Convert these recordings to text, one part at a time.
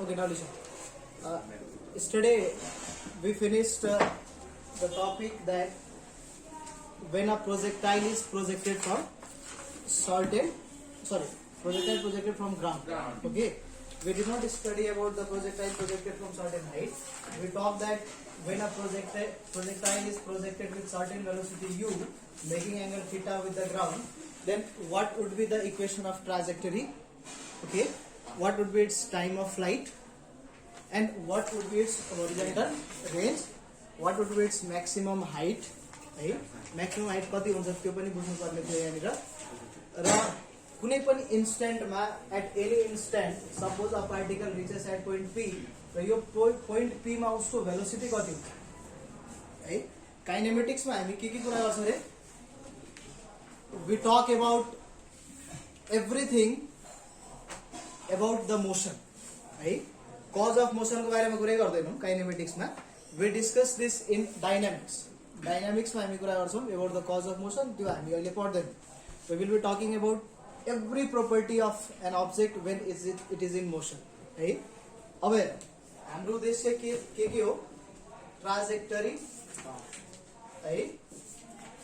Okay, now listen. Yesterday we finished the topic that when a projectile is projected from projected from ground. Okay, we did not study about the projectile projected from certain height. We talked that when a projectile is projected with certain velocity u, making angle theta with the ground, then what would be the equation of trajectory? Okay, what would be its time of flight, and what would be its horizontal range, what would be its maximum height, है maximum height कति हुन्छ त्यो पनि बुझ्नु पर्ने थियो यहाँनिर र कुनै पनि इन्स्टेन्टमा at any instant suppose a particle reaches at point P र यो पोइन्ट पी मा उसको भेलोसिटी कति हुन्छ है काइनेमेटिक्स मा हामी के कुरा गर्छौं रे we talk about everything about the motion है कज अफ मोशन को बारेमा कुरै गर्दैनौं काइनेमेटिक्स मा we discuss this in dynamics मा हामी कुरा गर्छौं about the cause of motion त्यो हामी अहिले पढ्दैनौं we will be talking about every property of an object when it is in motion है अब हाम्रो उद्देश्य के हो ट्राजेक्टरी है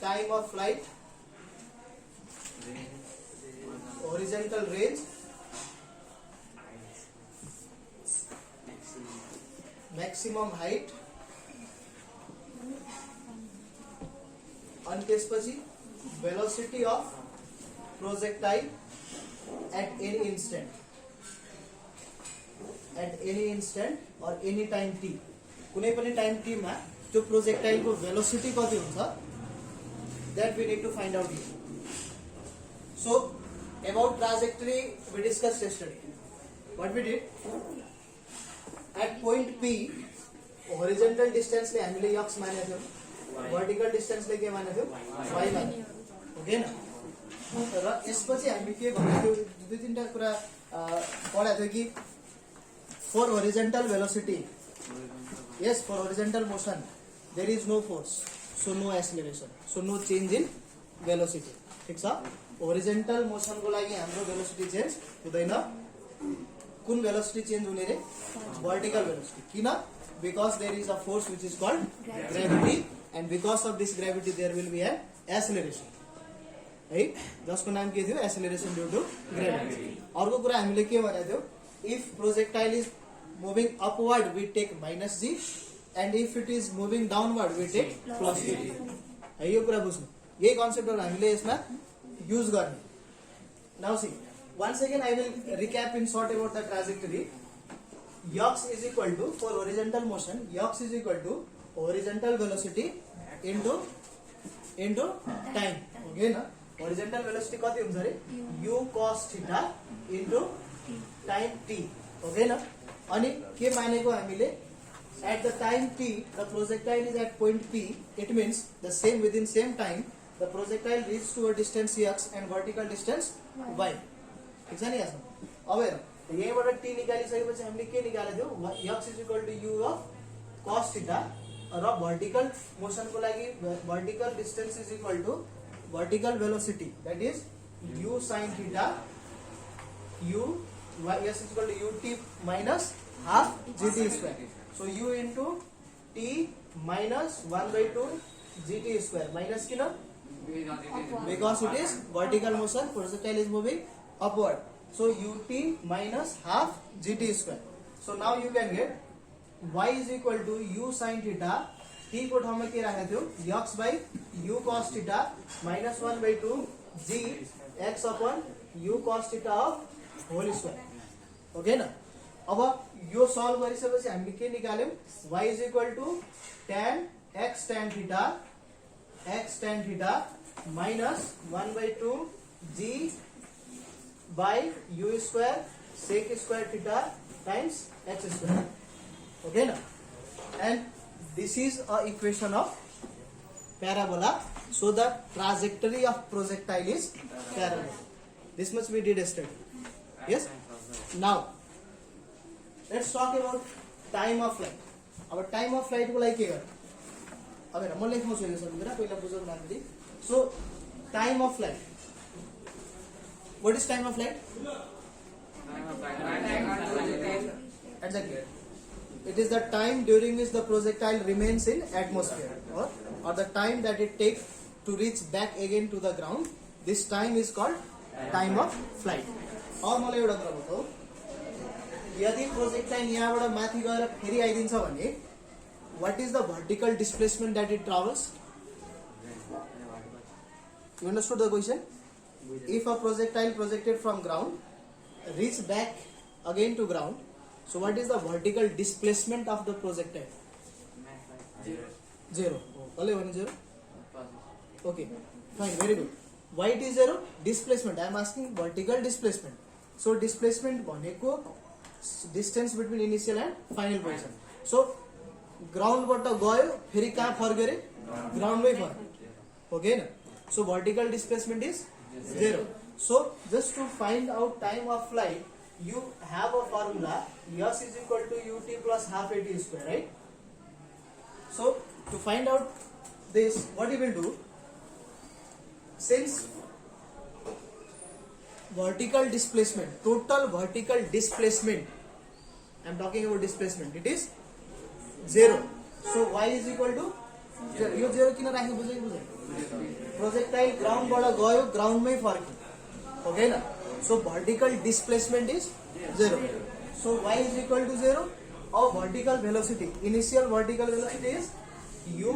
time of flight horizontal range maximum height अनि त्यसपछि velocity of projectile at any instant or any time t कुनै पनि टाइम t मा त्यो प्रोजेक्टाइल को velocity कति हुन्छ that we need to find out here. So about trajectory we discussed yesterday. What we did at point P horizontal distance ले हामीले x माने थियो vertical distance ले के माने थियो y माने ओके न र यसपछि हामी के भन्नु थियो दुई तीनटा कुरा पढा थियो कि for horizontal velocity yes for horizontal motion there is no force so no acceleration so no change in velocity ठीक छ होरिजेन्टल मोशन को लागि हाम्रो भेलोसिटी चेन्ज हुँदैन कुन भेलोसिटी चेन्ज हुने रे वर्टिकल भेलोसिटी किन because there is a force which is called gravity and because of this gravity there will be an acceleration है जसको नाम के थियो एक्सेलरेसन ड्यू टु ग्रेभिटी अर्को कुरा हामीले के भनेको थियो if projectile is moving upward we take -g and if it is moving downward we take +g है यो कुरा बुझ्नु यही कन्सेप्टहरु हामीले यसमा use गर्ने now see once again I will recap in short about the trajectory x is equal to for horizontal motion x is equal to horizontal velocity into time okay na horizontal velocity कति हुन्छ रे u cos theta into time t okay na अनि के मानेको हामीले at the time t the projectile is at point p it means the same within same time the projectile reaches to a distance x and vertical distance y ठीक छ नि यसमा अब हेर यहीबाट t निकालिसकेपछि हामीले के निकालेको थियो x u of cos theta raw vertical motion को लागि vertical distance is equal to vertical velocity that is u sin theta u y is equal to ut minus half gt square so u into t minus 1/2 gt square minus किन because it is vertical motion projectile is moving upward so ut minus half gt square so now you can get y is equal to u sin theta t को ठाउँमा के राखेको थियो x by u cos theta minus 1/2 g x upon u cos theta of whole square okay ना अब यो solve गरिसकेपछि हामीले के निकाल्यौ y is equal to tan x tan theta minus 1/2 g by u square sec square theta times x square okay na and this is a equation of parabola so the trajectory of projectile is parabolic this much we did yesterday yes now let's talk about time of flight अब time of flight को लागि के गर्ने अब हेर म लेख्न छोडेँ सबैजना पहिला बुझौँ हामीले so time of flight what is time of flight at exactly. It is the time during which the projectile remains in atmosphere, or the time that it takes to reach back again to the ground. This time is called time of flight. अब मलाई एउटा कुरा बताऊ, यदि projectile यहाँबाट माथि गएर फेरि आइदिन्छ भने what is the vertical displacement that it travels? You understood the question? If a projectile projected from ground reach back again to ground, so what is the vertical displacement of the projectile? Zero. Only one zero. Okay, fine, very good. Why it is zero? Displacement. I am asking vertical displacement. So displacement भनेको distance between initial and final position. So ground बाट गयो फेरि कहाँ फर्क्यो रे? Ground मै फर्क्यो. Okay ना? So vertical displacement is zero. So just to find out time of flight, you have a formula, S is equal to ut plus half at square, right? So to find out this, what you will do, since vertical displacement, total vertical displacement, I am talking about displacement, it is zero. So y is equal to zero. Yo zero किन राख्यो बुझ्यो? Projectile ground बाट गयो, ground मै फर्क्यो. Okay ना? So vertical displacement is zero. So y is equal to zero. Our vertical velocity, initial vertical velocity is u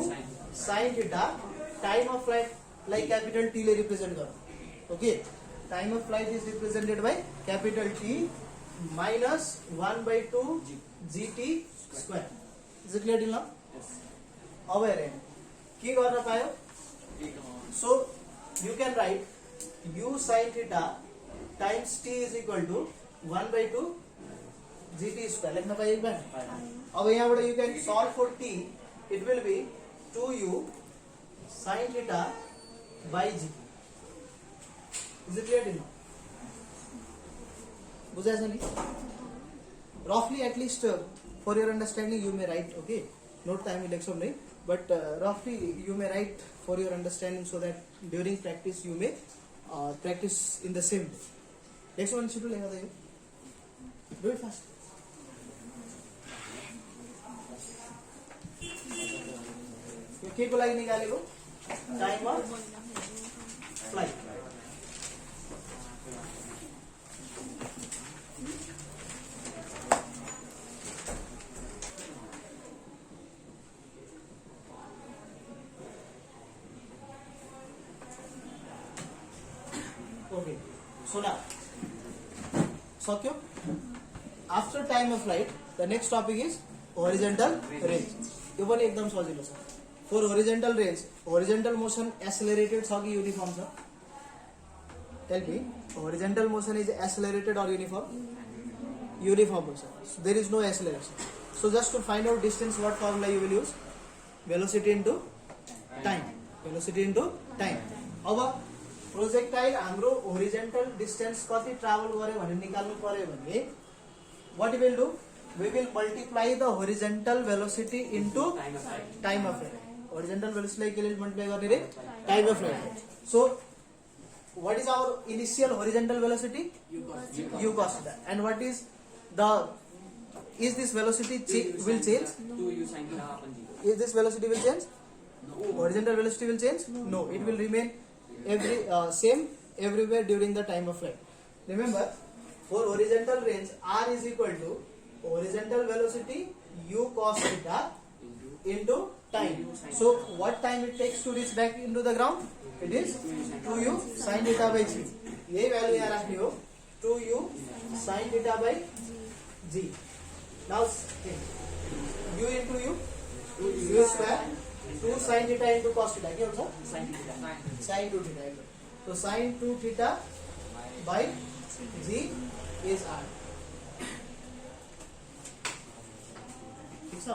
sin theta. Time of flight like capital T ले represent करो. Okay. Time of flight is represented by capital T minus 1 by 2 gt square. Is it clear till now? Yes. अब हेरें के गर्न पायो? So you can write u sin theta times t is equal to 1 by 2 gt square. लेख्न पाइयो एक बार? अब यहाँबाट you can solve for t. It will be 2u sin theta by gt. Is it clear till now? बुझाएछ नि? Roughly, at least for your understanding, you may write. Okay, note time election नहीं, but roughly you may write for your understanding so that during practice you may practice in the same way. Next one, schedule लेगा था ये. Do it fast. ये के को लागि निकालेको? Time of flight. Okay, so now, सक्यो? After time of flight, the next topic is horizontal range. यो पनि एकदम सजिलो छ. For horizontal range, horizontal motion accelerated छ कि uniform छ? Tell me, horizontal motion is accelerated or uniform? Uniform motion. So there is no acceleration. So just to find out distance, what formula you will use? Velocity into time. Velocity into time. अब projectile हाम्रो horizontal distance कति travel गर्यो भने निकाल्नु पर्यो भने what we will do, we will multiply the horizontal velocity into time of flight. Horizontal velocity के लिए multiply गर्ने रे time of flight. So what is our initial horizontal velocity? U cos theta. And what is the, is this velocity will change? Is this velocity will change? Horizontal velocity will change? No, it will remain same everywhere during the time of flight. Remember, for horizontal range, r is equal to horizontal velocity u cos theta into time. So what time it takes to reach back into the ground? It is 2u sin theta by g. यही value यहाँ राख्ने हो, 2u sin theta by g. Now u into u, u square, 2 sin theta into cos theta. क्या होगा? Sin 2 theta. So sin 2 theta by g is r. ठीक छ?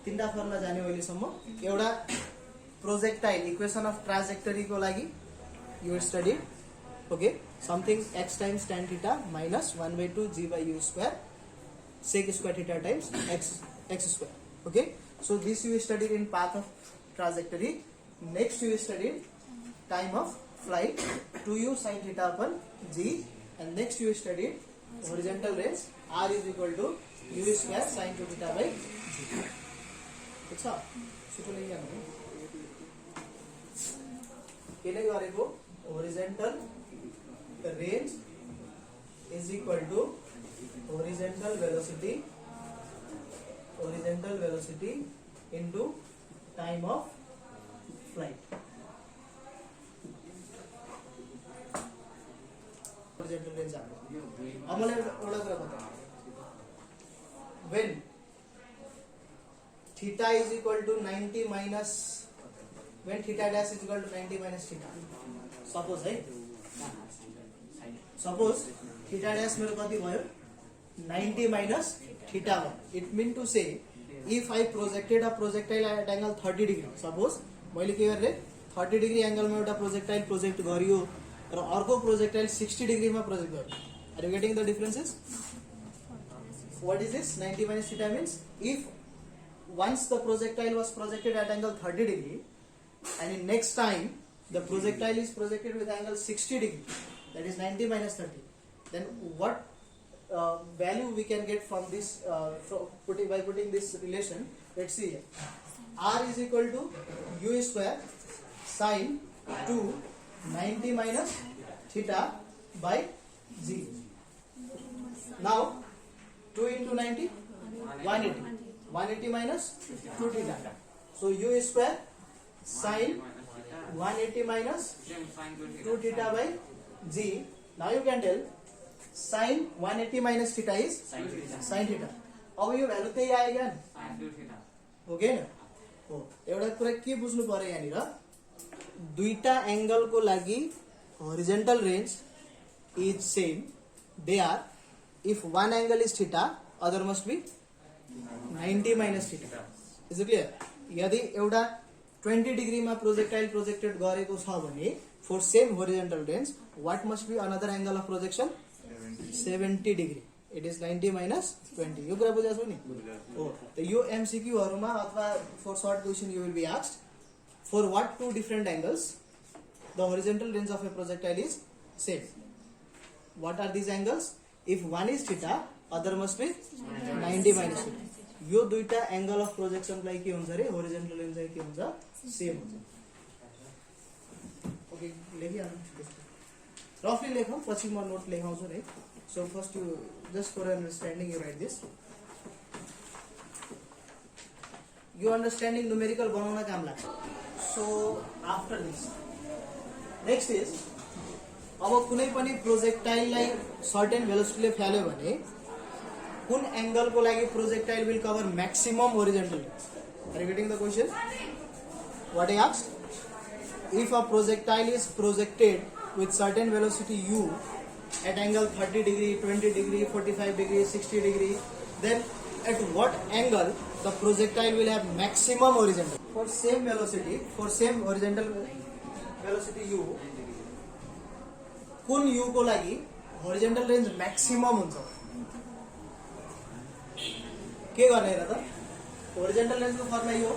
तीनटा formula जाने अहिलेसम्म. एउटा प्रोजेक्टाइल इक्वेसन अफ ट्राजेक्टरी को लागि you studied. Okay, something x times tan theta minus 1 by 2 g by u square sec square theta times x square. Okay, so this you studied in path of trajectory. Next you studied time of flight 2u sin theta upon g, and next you studied horizontal range r is equal to u square sin 2 theta by g. ठीक छ छिटो लेख्या भने केले गरेको horizontal range is equal to horizontal velocity into time of flight. Horizontal range अब मलाई एउटा कुरा बता when theta is equal to 90 minus when theta dash is equal to 90 minus theta suppose है suppose theta dash मेरो कति भयो 90 minus theta 1 it mean to say if I projected a projectile at angle 30 degree suppose मैले के गरे 30 degree angle मा एउटा projectile project गरियो र अर्को projectile 60 degree मा project गर्यो. Are you getting the differences? What is this 90 minus theta means if once the projectile was projected at angle 30 degree and in next time the projectile is projected with angle 60 degree, that is 90 minus 30, then what value we can get from this by putting this relation? Let's see here. R is equal to u square sin 2 90 minus theta by g. Now 2 into 90 180 minus 2 theta, so u square sin 180 minus 2 theta by g. Now you can tell sin 180 minus theta is sin theta. अब यो value त्यही आयो क्या हो के हो. एउटा कुरा के बुझ्नु पर्यो यहाँ निर दुईटा एंगल को लागि horizontal range is same. They are if one angle is theta other must be 90 minus theta. Is it clear? यदि एउटा 20 degree मा projectile projected गरेको छ भने for same horizontal range what must be another angle of projection 70 degree. It is 90 minus 20. यो कुरा बुझाछौ नि हो. त यो MCQ हरुमा अथवा for short question you will be asked for what two different angles the horizontal range of a projectile is same. What are these angles? If one is theta other must be 90 minus theta. यो दुईटा angle of projection लाई के हुन्छ रे होरिजोन्टल range लाई के हुन्छ same हुन्छ. Okay लेखिहाल्नु रफली लेखौं पछि म नोट लेखाउँछु है. So first you just for understanding you right this. Yo understanding numerical बनाउन काम लाग्छ. So after this next is अब कुनै पनि प्रोजेक्टाइल लाई सर्टेन भेलोसिटीले फ्याल्यो भने कुन एंगल को लागि projectile will cover maximum horizontal range. Are you getting the question? What I asked? If a projectile is projected with certain velocity u at angle 30 degree, 20 degree, 45 degree, 60 degree, then at what angle the projectile will have maximum horizontal? For same velocity, for same horizontal velocity u, कुन u को लागि horizontal range maximum हुन्छ? के गर्ने र त होरिजोन्टल range को formula यो.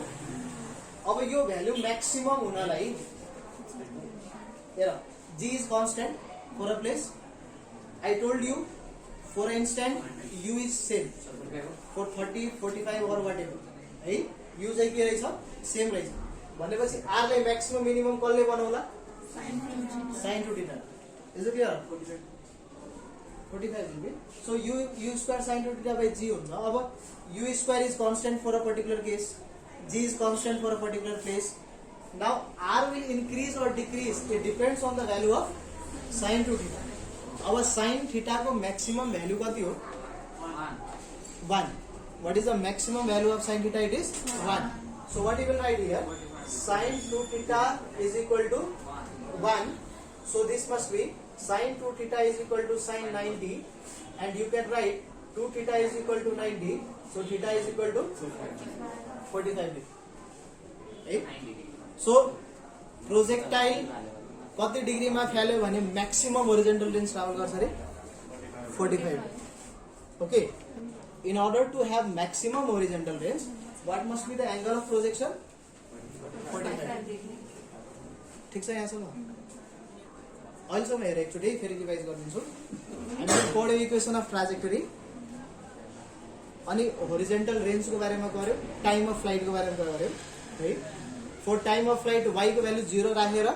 अब यो value maximum हुनलाई हेर g is constant for a place. I told you for instant u is same for 30 45 और व्हाटएभर है. u चाहिँ के रहेछ सेम रहेछ भनेपछि r लाई म्याक्सिमम मिनिमम कसले बनाउला sin 2 theta. Is it clear? 45 will be. So u square sin 2 theta by g हुन्छ. अब u square is constant for a particular case, g is constant for a particular place. Now r will increase or decrease, it depends on the value of sin 2 theta. Our sin theta को maximum value कति हो 1. What is the maximum value of sin theta? It is 1. So what you will write here, sin 2 theta is equal to 1. So this must be sin 2 theta is equal to sin 90, and you can write 2 theta is equal to 90, so theta is equal to 45 degree. Right? So projectile कति degree मा फ्याल्यो भने maximum होरिजोन्टल range travel गर्छ रे 45. Okay, in order to have maximum horizontal range what must be the angle of projection 45. ठीक छ यहाँ सुन. अहिलेसम्म हेर एकचोटि फेरि रिभाइज गरिदिन्छु हामीले पढ्यो इक्वेसन अफ ट्राजेक्टरी अनि होरिजेन्टल रेन्जको बारेमा गर्यो टाइम अफ फ्लाइटको बारेमा गर्यो है for time of flight y को भ्यालु 0 राखेर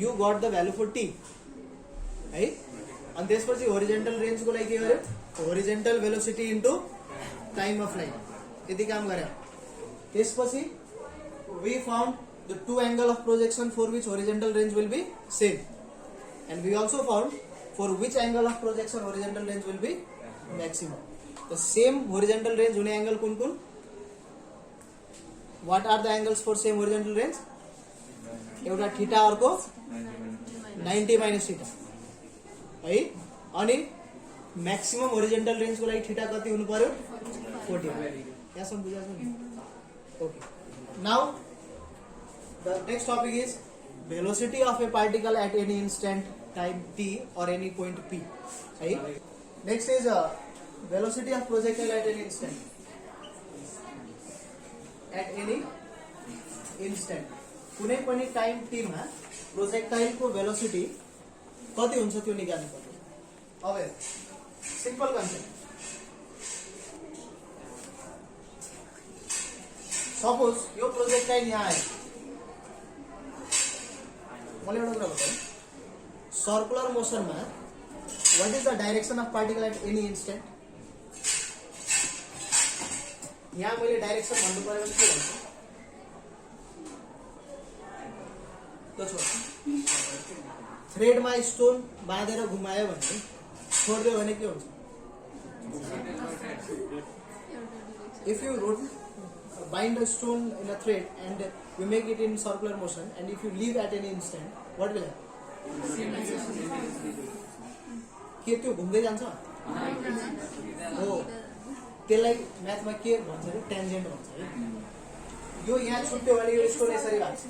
you got the value for t है अनि त्यसपछि होरिजेन्टल रेन्जको लागि के गर्यो horizontal velocity into time of flight यति काम गर्यो त्यसपछि we found the two angle of projection for which horizontal range will be same and we also found for which angle of projection horizontal range will be maximum the same horizontal range hune angle kun kun what are the angles for same horizontal range एउटा theta अर्को 90 minus theta है अनि maximum horizontal range को लागि theta कति हुनु पर्यो 40 यहाँसम्म बुझाएको नि okay now the next topic is velocity of a particle at any instant time t or any point p right next is velocity of projectile at any instant कुनै पनि टाइम t मा projectile को velocity कति हुन्छ त्यो निकाल्नु पर्छ अब सिम्पल कन्सेप्ट सपोज यो प्रोजेक्टाइल यहाँ आयो मैले एउटा कुरा बताएँ सर्कुलर मोसनमा what is the direction of particle at any instant यहाँ मैले डाइरेक्सन भन्नु पर्यो भने के भन्छु त्यो छोड थ्रेडमा स्टोन बाँधेर घुमायो भने छोड्दियो भने के हुन्छ if you bind a stone in a thread and you make it in circular motion and if you leave at any instant what will happen के त्यो घुम्दै जान्छ हो त्यसलाई म्याथमा के भन्छ रे टेन्जेन्ट भन्छ है यो यहाँ छुट्यो भने यो स्टोन यसरी भाग्छ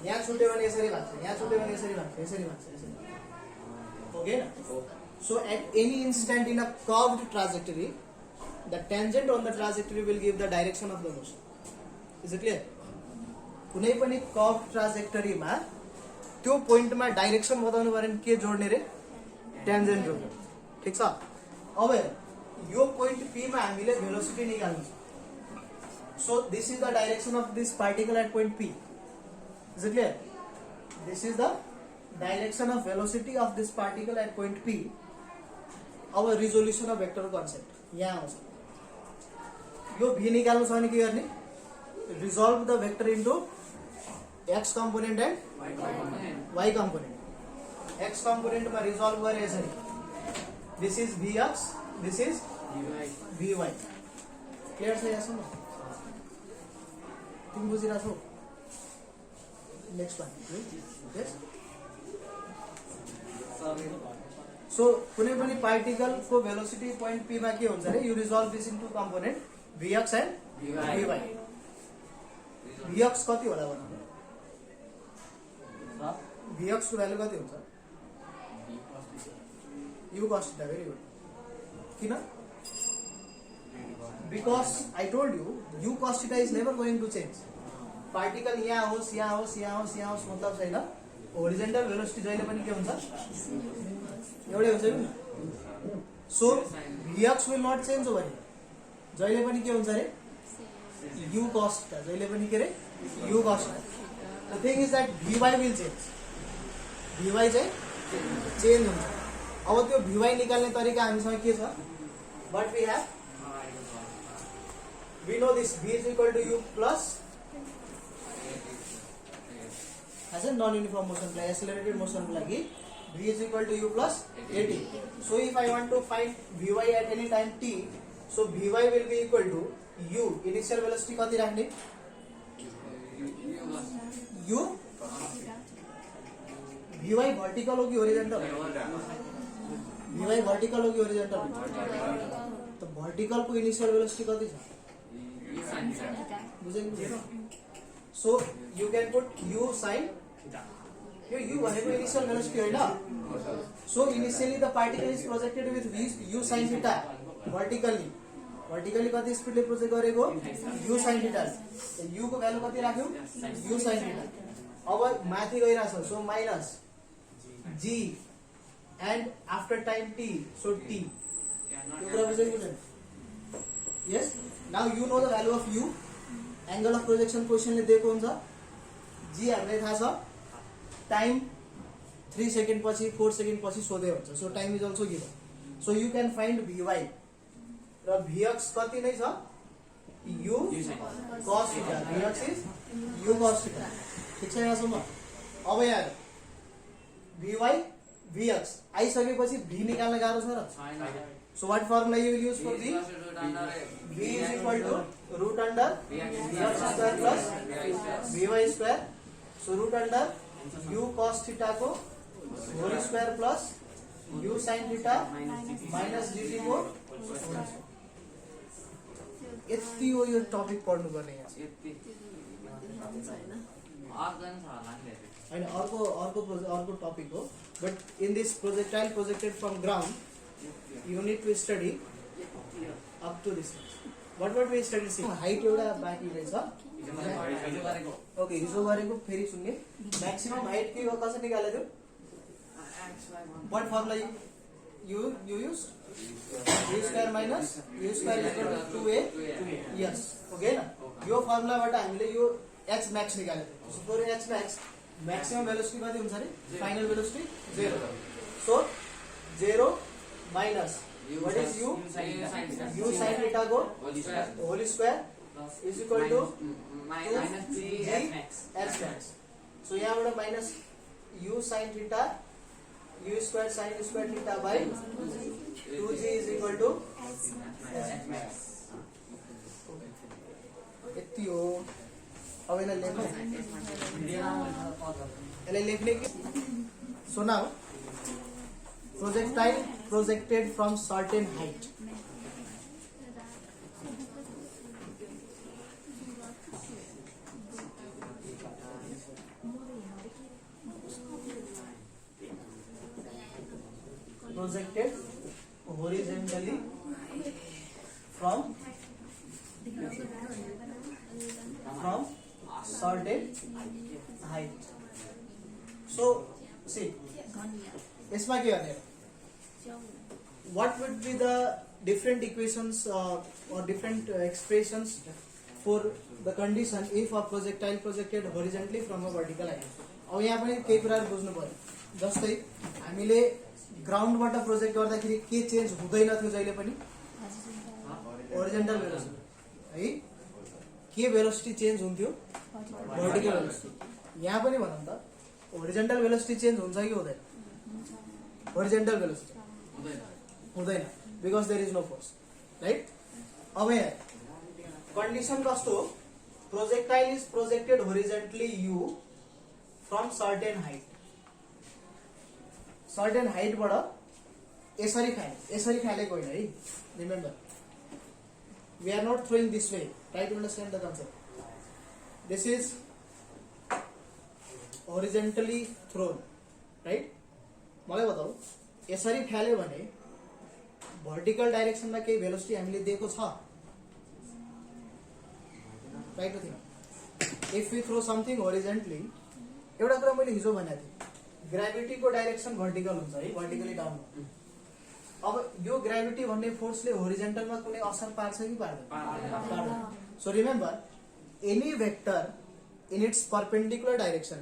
यहाँ छुट्यो भने यसरी भाग्छ यहाँ छुट्यो भने यसरी भाग्छ यसरी भाग्छ okay so at any instant in a curved trajectory the tangent on the trajectory will give the direction of the motion is it clear कुनै पनि कर्व ट्राजेक्टरी मा त्यो पोइन्ट मा डाइरेक्सन बताउनु पर्यो भने के जोड्ने रे टेन्जेन्ट जोड्ने ठीक छ अब यो पोइन्ट p मा हामीले भेलोसिटी निकाल्नु छ so this is the direction of this particle at point p is it clear this is the direction of velocity of this particle at point p our resolution of vector concept यहाँ आउँछ यो v निकाल्नु छ भने के गर्ने resolve the vector into x component end y component x component मा resolve गरे यसरी this is vx this is vy clear छ यहाँसम्म तिमी बुझिरहेछौ नेक्स्ट वान यस सो कुनै पनि पार्टिकल को भेलोसिटी पोइन्ट p मा के हुन्छ रे you resolve this into component vx and vy vx कति होला भन्नु vx को भ्यालु कति हुन्छ u cos theta very good किन because I told you u cos theta is never going to change particle यहाँ होस् यहाँ होस् यहाँ होस् यहाँ होस् मतलब छैन होरिजेन्टल भेलोसिटी जहिले पनि के हुन्छ एउटै हुन्छ नि सो vx will not change over here जहिले पनि के हुन्छ रे u cos theta जहिले पनि के रे u cos theta the thing is that vy will change vy चाहिँ चेन्ज हुन्छ अब त्यो vy निकाल्ने तरिका हामीसँग के छ but we have we know this v is equal to u plus as a non uniform motion like accelerated motion लागि v is equal to u plus at so if I want to find vy at any time t so vy will be equal to u initial velocity कति राख्ने u vy vertical हो कि horizontal vy vertical हो कि horizontal तो vertical को initial velocity कति छ बुझेको so you can put u sin yo u भनेको initial velocity Hahn so initially the particle is projected with u sin theta vertically कति स्पिडले प्रोजेक्ट गरेको u sin theta u को भ्यालु कति राख्यौ u sin theta अब माथि गइराछ so minus g and after time t, so t. Yes, now you know the value of u. Angle of projection question ले देखो हुन्छ g हामीलाई थाहा छ, टाइम 3 सेकेन्ड पछि 4 सेकेन्ड पछि सोधे हुन्छ, so time is also given. So you can find vy र vx कति नै छ, u cos थीटा. vx इज u cos थीटा. ठीक छ यहाँसम्म. अब यहाँ vy vx आइसकेपछि v निकाल्न गाह्रो छ र. So what formula you will use for v? V is equal to root under vx square plus vy square. So root under u cos theta को whole square plus u sin theta minus dt को. यति हो यो topic पढ्नु पर्ने यहाँ हैन. अर्को topic हो, but in this projectile projected from ground you need to study up to this much. What we study see height एउटा बाँकी रहेछ. ओके हिजो गरेको फेरि सुन्ने. म्याक्सिमम हाइट के कसरी निकाल्यो त्यो? What formula you used? u square minus u square is equal to 2a. yes, okay न. यो फर्मुलाबाट हामीले यो h max निकाल्यो. सो फर h max म्याक्सिमम भेलोसिटी कति हुन्छ रे? Final velocity 0. So 0 minus what is u sin theta को whole square is equal to minus 3 h max. so यहाँबाट minus u sin theta u square sin square theta by 2g is equal to h max. यति हो. अब यसलाई लेख्ने कि. so now projectile projected from certain height. Projected horizontally from certain height. So see, इसमा के गर्ने? What would be the different equations or different expressions for the condition if a projectile projected horizontally from a vertical height? अब यहाँ पनि केही कुराहरु बुझ्नु पर्यो. जस्तै हामीले ग्राउन्डबाट प्रोजेक्ट गर्दाखेरि के चेन्ज हुँदैन थियो जहिले पनि? होरिजोन्टल भेलोसिटी है. के भेलोसिटी चेन्ज हुन्थ्यो? Vertical velocity. यहाँ पनि भनौं त होरिजोन्टल भेलोसिटी चेन्ज हुन्छ कि हुँदैन? होरिजोन्टल भेलोसिटी हुँदैन, because there is no force, right. अब यहाँ कन्डिसन कस्तो हो? Projectile is projected horizontally you from certain height. Certain हाइटबाट यसरी फालेको होइन है. Remember, we are not throwing this way. Try to understand the concept. This is horizontally thrown, right. मलाई बताऊ, यसरी फाल्यो भने भर्टिकल डाइरेक्सनमा केही भेलोसिटी हामीले दिएको छ? राइट हो थिएन? इफ वी थ्रो समथिङ होरिजोन्टली, एउटा कुरा मैले हिजो भनेको थिएँ, ग्राभिटीको डाइरेक्सन भर्टिकल हुन्छ है, भर्टिकली डाउन. अब यो ग्राभिटी भन्ने फोर्सले होरिजोन्टलमा कुनै असर पार्छ कि पार्दैन? So remember, any vector in its perpendicular direction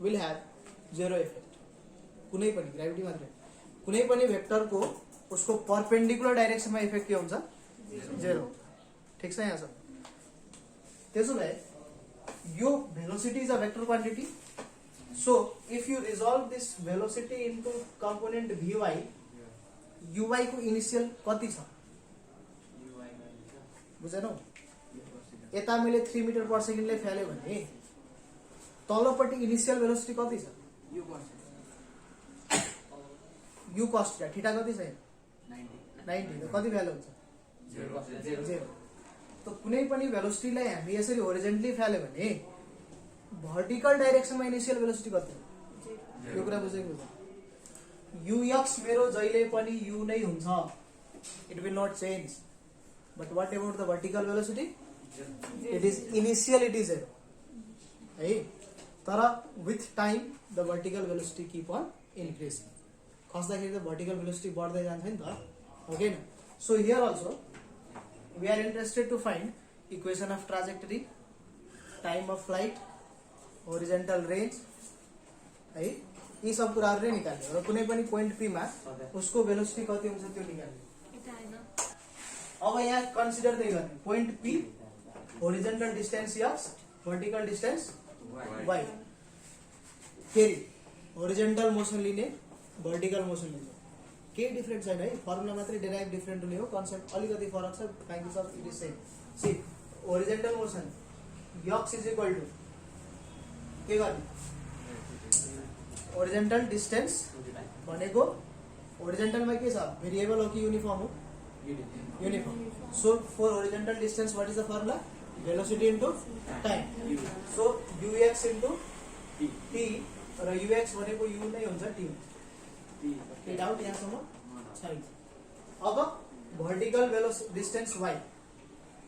will have zero effect. कुनै पनि ग्राभिटी मात्रै, कुनै पनि वेक्टरको उसको परपेंडिकुलर डाइरेक्सनमा इफेक्ट के हुन्छ? जीरो. ठीक छ यहाँसम्म. त्यसो भए यो velocity is a vector quantity. So if you resolve this velocity into component vy, uy को इनिशियल कति छ? बुझेनौ? यता मैले 3 मिटर पर सेकेन्डले फ्याल्यो भने तलपट्टि इनिशियल भेलोसिटी कति छ? u cos theta. थीटा कति छ? 90. कति भ्यालु हुन्छ? 0. त कुनै पनि भेलोसिटीलाई हामी यसरी होरिजोन्टली फ्याल्यो भने भर्टिकल डाइरेक्सनमा इनिशियल भेलोसिटी कति हो? यो कुरा बुझेको छ? ux मेरो जहिले पनि u नै हुन्छ. It will not change. But what about the vertical velocity? It is initial, it is 0 है. तर with time the vertical velocity keep on increasing. खस्दाखेरि त vertical velocity बढ्दै जान्छ नि त, हो कि न? So here also we are interested to find equation of trajectory, time of flight, horizontal range, है यी सब कुराहरु नै निकाल्ने र कुनै पनि पोइन्ट पी मा उसको भेलोसिटी कति हुन्छ त्यो निकाल्ने। अब यहाँ कन्सिडर चाहिँ गर्ने point P, horizontal distance x, vertical distance y। फेरि होरिजोन्टल मोसन लिने, वर्टिकल मोसन लिने, केही डिफरेन्ट छैन है, फर्मुला मात्रै डेराइभ डिफरेन्ट हुने हो, कन्सेप्ट अलिकति फरक छ, find the it is same. See horizontal motion x is equal to के गर्ने, होरिजोन्टल डिस्टेन्स भनेको होरिजोन्टलमा के छ, भेरिएबल हो कि युनिफर्म हो? Uniform. So for horizontal distance what is the formula, velocity into time. So ux into t र ux भनेको u नै हुन्छ t। के डाउट यहाँसम्म छैन? अब भर्टिकल भेलोसिटी डिस्टेन्स y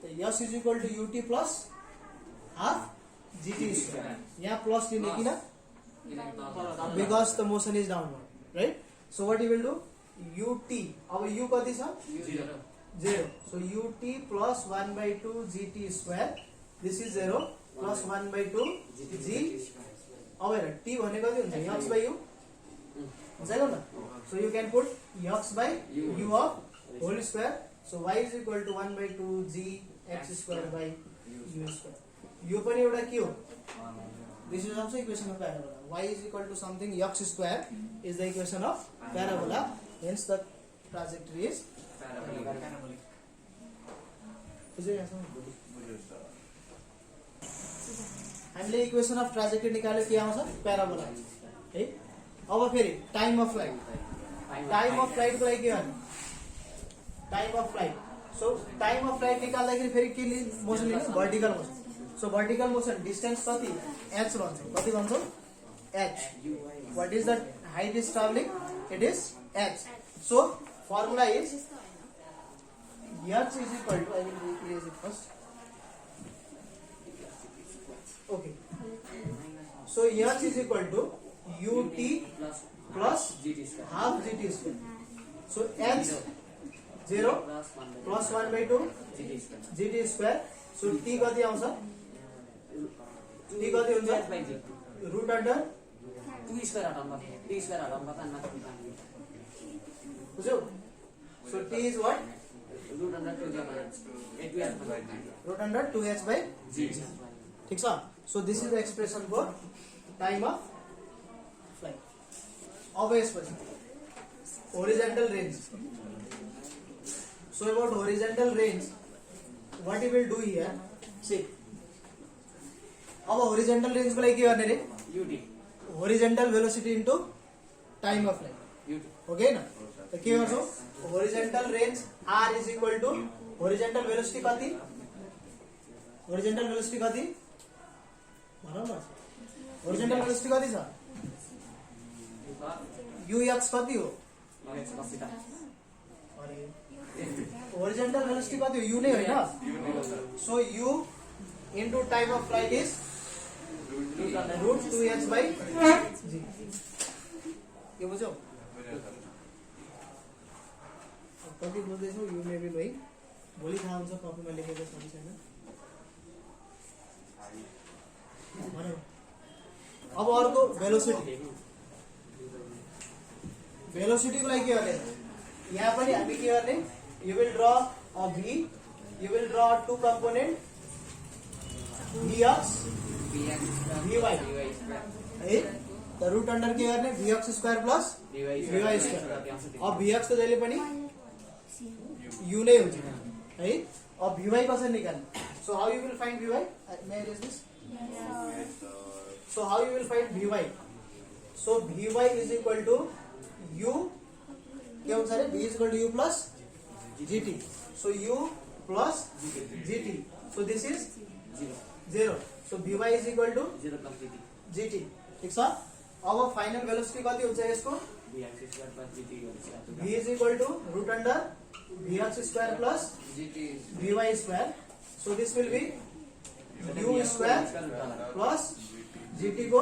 त s is equal to ut plus half gt square. यहाँ प्लस लिने किन? Because the motion is downward, right? So what you will do? ut, अब u कति छ? 0. So ut plus 1 by 2 gt square. This is 0 plus 1 by 2 g. अब हेर t भने कति हुन्छ? x by u हुन्छ न? So you can put x by u of whole square. So y is equal to 1 by 2 g x square by u square. u पनि एउटा के हो? This is also equation of parabola. Y is equal to something x square is the equation of parabola. Hence the trajectory is parabolic. हामीले equation of trajectory निकाल्यो के आउँछ? Parabola है। अब फेरि time of flight, time of फ्लाइटको लागि के गर्ने? Time of flight. So time of flight निकाल्दाखेरि फेरि के मोसन लिनु? Vertical motion. So vertical motion distance कति? h भन्छौँ। कति भन्छौँ? h। What is the height is travelling? It is h। So formula is h is equal to, I will erase it first. Okay. So h is equal to ut plus half gt square. So h 0 plus 1 by 2 gt square. So t कति आउँछ? t कति हुन्छ? Root under 2 square हटाउँदा t square हटाउँदा त माथि बुझ्यौ? So t is what? Root under 2 root under 2h by g। ठीक छ? So this is the expression for time of flight. अब यसपछि horizontal range. So about horizontal range, what you will do here? See. अब horizontal range को लागि के गर्ने रे? ut horizontal velocity into time of flight। ut okay न? त के गर्छौ? horizontal range r is equal to horizontal velocity कति? horizontal velocity कति? भनौ न। horizontal velocity कति छ? ux कति हो? अरे horizontal velocity कति हो? u नै हैन? So u into time of flight is root 2h by g। के बुझ्यौ? कति बुझ्दैछौ? यु मे बी भाइ भोलि थाहा हुन्छ कपीमा लेखेको छ कि छैन। भनौ। अब अर्को भेलोसिटी। भेलोसिटी को लागि के गर्ने? यहाँ पनि हामी के गर्ने? You will draw a v, you will draw two component vx vy है। त रुट अन्डर के गर्ने? vx square plus vy square. अब vx त जहिले पनि u नै हुन्छ है। अब vy कसरी निकाल्ने? So how you will find vy? May I raise this? So how you will find vy? So vy is equal to u, क्या हुन्छ रे? v is equal to u plus gt. So u plus gt. So this is 0. So vy is equal to 0 plus gt gt। ठीक छ? अब final velocity कति हुन्छ यसको? vx square plus gt v is equal to root under vx square plus gt vy square. So this will be u square plus GT को